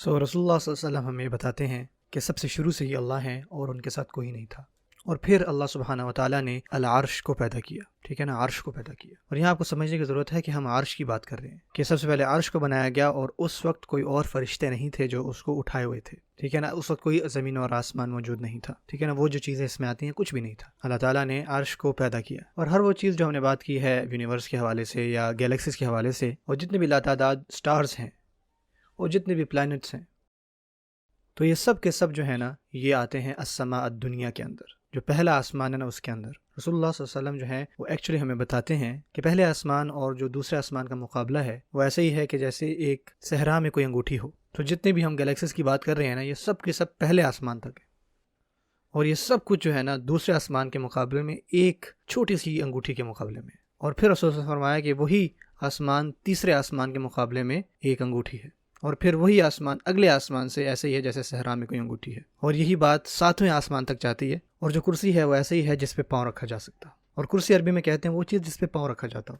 رسول اللہ صلی اللہ علیہ وسلم ہمیں بتاتے ہیں کہ سب سے شروع سے ہی اللہ ہیں اور ان کے ساتھ کوئی نہیں تھا، اور پھر اللہ سبحانہ و تعالیٰ نے العرش کو پیدا کیا، ٹھیک ہے نا، عرش کو پیدا کیا۔ اور یہاں آپ کو سمجھنے کی ضرورت ہے کہ ہم عرش کی بات کر رہے ہیں کہ سب سے پہلے عرش کو بنایا گیا، اور اس وقت کوئی اور فرشتے نہیں تھے جو اس کو اٹھائے ہوئے تھے، ٹھیک ہے نا، اس وقت کوئی زمین اور آسمان موجود نہیں تھا، ٹھیک ہے نا، وہ جو چیزیں اس میں آتی ہیں کچھ بھی نہیں تھا۔ اللہ تعالیٰ نے عرش کو پیدا کیا، اور ہر وہ چیز جو ہم نے بات کی ہے یونیورس کے حوالے سے یا گیلیکسیز کے حوالے سے، اور جتنے بھی لاتعداد سٹارز ہیں اور جتنے بھی پلانٹس ہیں، تو یہ سب کے سب جو ہے نا یہ آتے ہیں السماء الدنیا کے اندر، جو پہلا آسمان ہے نا اس کے اندر۔ رسول اللہ صلی اللہ علیہ وسلم جو ہیں وہ ایکچولی ہمیں بتاتے ہیں کہ پہلے آسمان اور جو دوسرے آسمان کا مقابلہ ہے وہ ایسے ہی ہے کہ جیسے ایک صحرا میں کوئی انگوٹھی ہو۔ تو جتنے بھی ہم گلیکسیز کی بات کر رہے ہیں نا یہ سب کے سب پہلے آسمان تک ہے، اور یہ سب کچھ جو ہے نا دوسرے آسمان کے مقابلے میں ایک چھوٹی سی انگوٹھی کے مقابلے میں، اور پھر رسول اللہ صلی اللہ علیہ وسلم نے فرمایا کہ وہی آسمان تیسرے آسمان کے مقابلے میں ایک انگوٹھی ہے، اور پھر وہی آسمان اگلے آسمان سے ایسے ہی ہے جیسے صحرا میں کوئی انگوٹھی ہے، اور یہی بات ساتویں آسمان تک جاتی ہے۔ اور جو کرسی ہے وہ ایسے ہی ہے جس پہ پاؤں رکھا جا سکتا، اور کرسی عربی میں کہتے ہیں وہ چیز جس پہ پاؤں رکھا جاتا ہو۔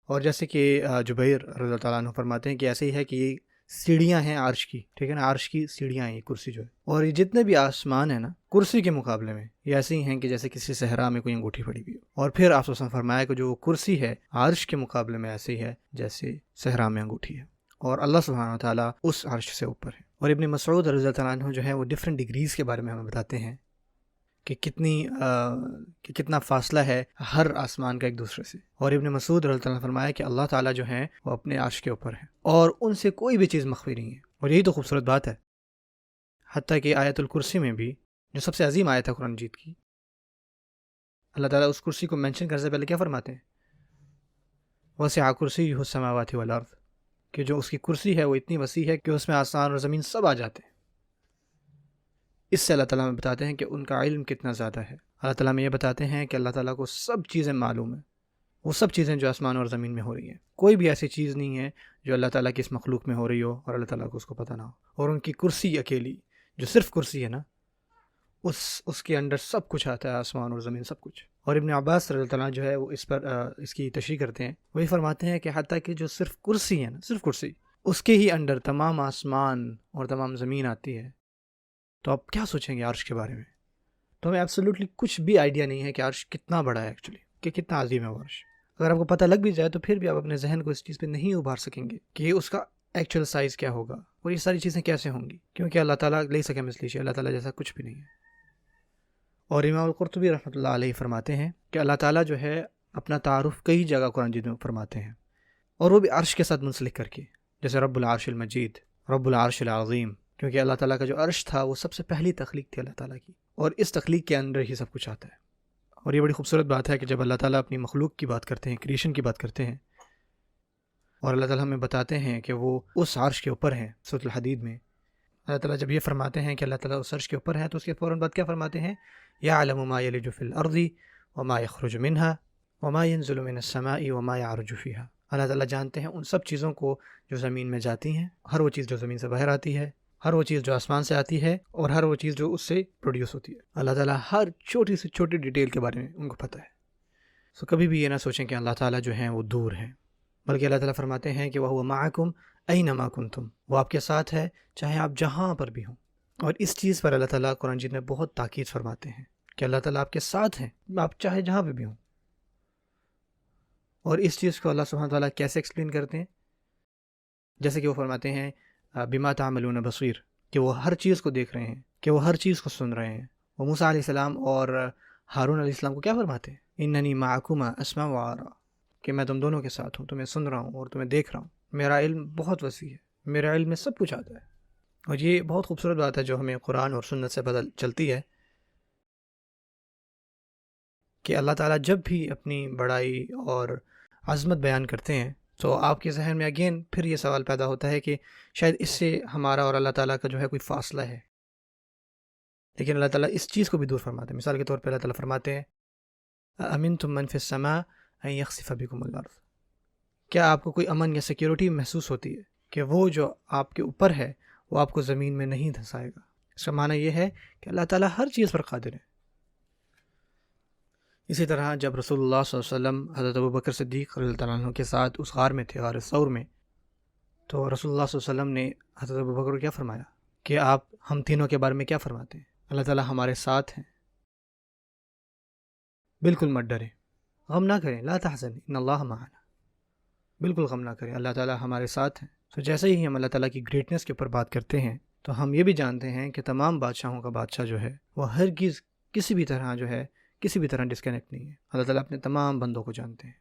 اور جیسے کہ جبیر رضی اللہ تعالیٰ عنہ فرماتے ہیں کہ ایسے ہی ہے کہ یہ سیڑھیاں ہیں عرش کی، ٹھیک ہے نا، عرش کی سیڑھیاں ہیں یہ کرسی جو ہے، اور یہ جتنے بھی آسمان ہیں نا کرسی کے مقابلے میں یہ ایسے ہی ہیں کہ جیسے کسی صحرا میں کوئی انگوٹھی پڑی ہوئی ہو۔ اور پھر آپ نے فرمایا کہ جو کرسی ہے عرش کے مقابلے میں ایسے ہی ہے جیسے صحرا میں انگوٹھی ہے، اور اللہ سبحانہ و تعالیٰ اس عرش سے اوپر ہے۔ اور ابن مسعود رضی اللہ تعالیٰ عنہ جو ہے وہ ڈفرینٹ ڈگریز کے بارے میں ہمیں بتاتے ہیں کہ کتنا فاصلہ ہے ہر آسمان کا ایک دوسرے سے۔ اور ابن مسعود رضی اللہ عنہ نے فرمایا کہ اللہ تعالیٰ جو ہیں وہ اپنے عرش کے اوپر ہیں، اور ان سے کوئی بھی چیز مخفی نہیں ہے، اور یہی تو خوبصورت بات ہے۔ حتیٰ کہ آیت الکرسی میں بھی جو سب سے عظیم آیت ہے قرآن مجید کی، اللہ تعالیٰ اس کرسی کو مینشن کرنے سے پہلے کیا فرماتے ہیں؟ وسع کرسیہ السماوات والارض، کہ جو اس کی کرسی ہے وہ اتنی وسیع ہے کہ اس میں آسمان اور زمین سب آ جاتے ہیں۔ اس سے اللہ تعالیٰ میں بتاتے ہیں کہ ان کا علم کتنا زیادہ ہے۔ اللہ تعالیٰ میں یہ بتاتے ہیں کہ اللہ تعالیٰ کو سب چیزیں معلوم ہیں، وہ سب چیزیں جو آسمان اور زمین میں ہو رہی ہیں، کوئی بھی ایسی چیز نہیں ہے جو اللہ تعالیٰ کی اس مخلوق میں ہو رہی ہو اور اللہ تعالیٰ کو اس کو پتہ نہ ہو۔ اور ان کی کرسی اکیلی، جو صرف کرسی ہے نا، اس کے اندر سب کچھ آتا ہے، آسمان اور زمین سب کچھ۔ اور ابن عباس رضی اللہ عنہ جو ہے وہ اس پر اس کی تشریح کرتے ہیں، وہی فرماتے ہیں کہ حتیٰ کہ جو صرف کرسی ہے نا، صرف کرسی، اس کے ہی اندر تمام آسمان اور تمام زمین آتی ہے۔ تو آپ کیا سوچیں گے عرش کے بارے میں؟ تو ہمیں ایبسولوٹلی کچھ بھی آئیڈیا نہیں ہے کہ عرش کتنا بڑا ہے ایکچولی، کہ کتنا عظیم ہے وہ عرش۔ اگر آپ کو پتہ لگ بھی جائے تو پھر بھی آپ اپنے ذہن کو اس چیز پہ نہیں ابھار سکیں گے کہ اس کا ایکچوئل سائز کیا ہوگا اور یہ ساری چیزیں کیسے ہوں گی، کیونکہ اللہ تعالیٰ لے سکے مثلی شیء، اللہ تعالیٰ جیسا کچھ بھی نہیں ہے۔ اور امام القرطبی رحمۃ اللہ علیہ فرماتے ہیں کہ اللہ تعالیٰ جو ہے اپنا تعارف کئی جگہ قرآن مجید میں فرماتے ہیں، اور وہ بھی عرش کے ساتھ منسلک کر کے، جیسے رب العرش المجید، رب العرش العظیم، کیونکہ اللہ تعالیٰ کا جو عرش تھا وہ سب سے پہلی تخلیق تھی اللہ تعالیٰ کی، اور اس تخلیق کے اندر ہی سب کچھ آتا ہے۔ اور یہ بڑی خوبصورت بات ہے کہ جب اللہ تعالیٰ اپنی مخلوق کی بات کرتے ہیں، کریشن کی بات کرتے ہیں، اور اللہ تعالیٰ ہمیں بتاتے ہیں کہ وہ اس عرش کے اوپر ہیں۔ سورۃ الحدید میں اللہ تعالیٰ جب یہ فرماتے ہیں کہ اللہ تعالیٰ اس عرش کے اوپر ہے، تو اس کے فوراً بعد کیا فرماتے ہیں؟ یعلم ما یلج فی الارض وما یخرج منها وما ینزل من السماء وما یعرج فیها۔ اللہ تعالیٰ جانتے ہیں ان سب چیزوں کو جو زمین میں جاتی ہیں، ہر وہ چیز جو زمین سے باہر آتی ہے، ہر وہ چیز جو آسمان سے آتی ہے، اور ہر وہ چیز جو اس سے پروڈیوس ہوتی ہے۔ اللہ تعالیٰ ہر چھوٹی سے چھوٹی ڈیٹیل کے بارے میں ان کو پتہ ہے۔ سو کبھی بھی یہ نہ سوچیں کہ اللہ تعالیٰ جو ہیں وہ دور ہیں، بلکہ اللہ تعالیٰ فرماتے ہیں کہ وَهُوَ مَعَكُمْ أَيْنَمَا كُنْتُمْ، وہ آپ کے ساتھ ہے چاہے آپ جہاں پر بھی ہوں۔ اور اس چیز پر اللہ تعالیٰ قرآن مجید میں بہت تاکید فرماتے ہیں کہ اللہ تعالیٰ آپ کے ساتھ ہیں، آپ چاہے جہاں پہ بھی ہوں۔ اور اس چیز کو اللہ سبحانہ تعالیٰ کیسے ایکسپلین کرتے ہیں؟ جیسے کہ وہ فرماتے ہیں بما تعملون بصیر، کہ وہ ہر چیز کو دیکھ رہے ہیں، کہ وہ ہر چیز کو سن رہے ہیں۔ وہ موسیٰ علیہ السلام اور ہارون علیہ السلام کو کیا فرماتے ہیں؟ اننی معکما اسمع و ارى، کہ میں تم دونوں کے ساتھ ہوں، تمہیں سن رہا ہوں اور تمہیں دیکھ رہا ہوں، میرا علم بہت وسیع ہے، میرا علم میں سب کچھ آتا ہے۔ اور یہ بہت خوبصورت بات ہے جو ہمیں قرآن اور سنت سے پتہ چلتی ہے کہ اللہ تعالیٰ جب بھی اپنی بڑائی اور عظمت بیان کرتے ہیں تو آپ کے ذہن میں اگین پھر یہ سوال پیدا ہوتا ہے کہ شاید اس سے ہمارا اور اللہ تعالیٰ کا جو ہے کوئی فاصلہ ہے، لیکن اللہ تعالیٰ اس چیز کو بھی دور فرماتے ہیں۔ مثال کے طور پہ اللہ تعالیٰ فرماتے ہیں أَأَمِنْتُم مَّن فِي السَّمَاءِ أَن يَخْسِفَ بِكُمُ الْأَرْضَ، کیا آپ کو کوئی امن یا سیکیورٹی محسوس ہوتی ہے کہ وہ جو آپ کے اوپر ہے وہ آپ کو زمین میں نہیں دھنسائے گا؟ اس کا معنی یہ ہے کہ اللہ تعالیٰ ہر چیز پر قادر ہے۔ اسی طرح جب رسول اللہ صلی اللہ علیہ وسلم حضرت ابوبکر صدیق رضی اللہ عنہ کے ساتھ اس غار میں تھے، غار ثور میں، تو رسول اللہ صلی اللہ علیہ وسلم نے حضرت ابوبکر کو کیا فرمایا کہ آپ ہم تینوں کے بارے میں کیا فرماتے ہیں؟ اللہ تعالیٰ ہمارے ساتھ ہیں، بالکل مت ڈریں، غم نہ کریں، لا تحزن ان اللہ معنا، بالکل غم نہ کریں، اللہ تعالیٰ ہمارے ساتھ ہیں۔ تو جیسے ہی ہم اللہ تعالیٰ کی گریٹنس کے اوپر بات کرتے ہیں تو ہم یہ بھی جانتے ہیں کہ تمام بادشاہوں کا بادشاہ جو ہے وہ ہرگز کسی بھی طرح ڈسکنیکٹ نہیں ہے۔ اللہ تعالیٰ اپنے تمام بندوں کو جانتے ہیں۔